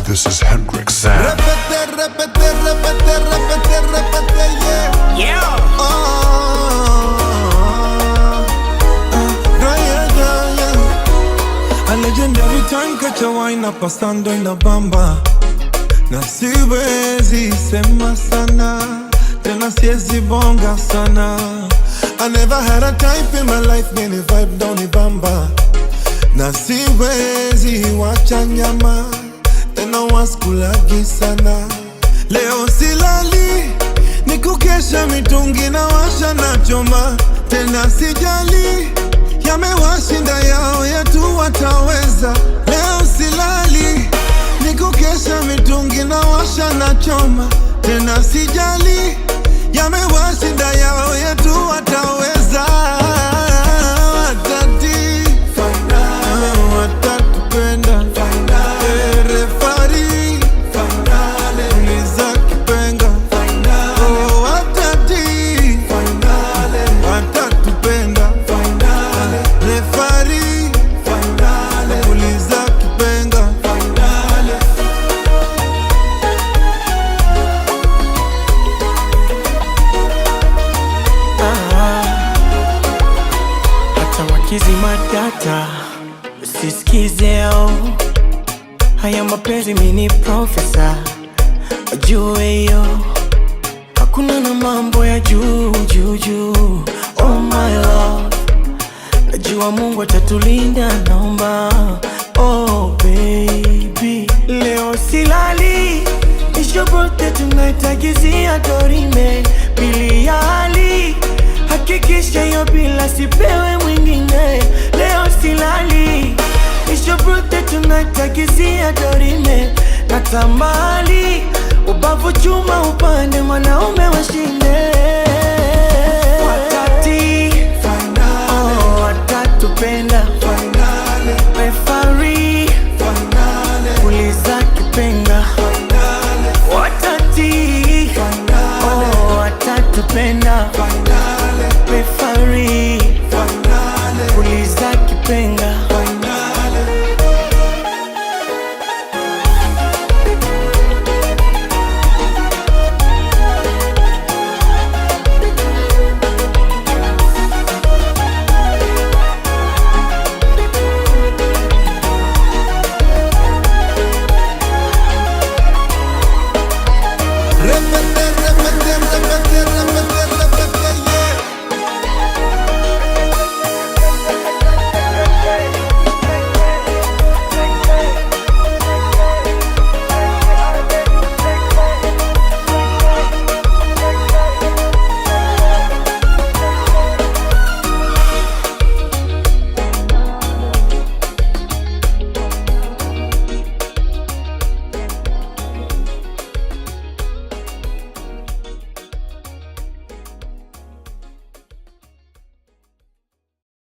This is Hendrix Sam. Repete, repete, repete, repete, repete, yeah. Yeah. A legendary time catch a wine up pasando in la bamba. Na siwezi sema sana, tena siwezi bonga sana. I never had a type in my life, many vibe down the bamba. Na siwezi wacha nyama, tena waskulagi sana. Leo silali, ni kukesha mitungi na washa na choma. Tena sijali, yamewashinda yao yetu wataweza. Leo silali, ni kukesha mitungi na washa na choma. Tena sijali, yamewashinda yao yetu wataweza. Watati, watatupenda. Refari, uliza kipenga. Oh, watati, watatupenda. Refari, uliza kipenga. Hata wakizima data usisikizeo. Haya mapenzi mini profesa, wajue yo. Hakuna na mambo ya juu juu juu. Oh my love, najua Mungu atatulinda, naomba. Oh baby, leo silali, nishobote tunaitagizia dorime. Pili ya hali, hakikisha yo bila sipewe mwingine. Leo silali, nishobote tunaitagizia dorime. Natamani, ubavu chuma upande, mwanaume washinde. Watati, oh, watatupenda.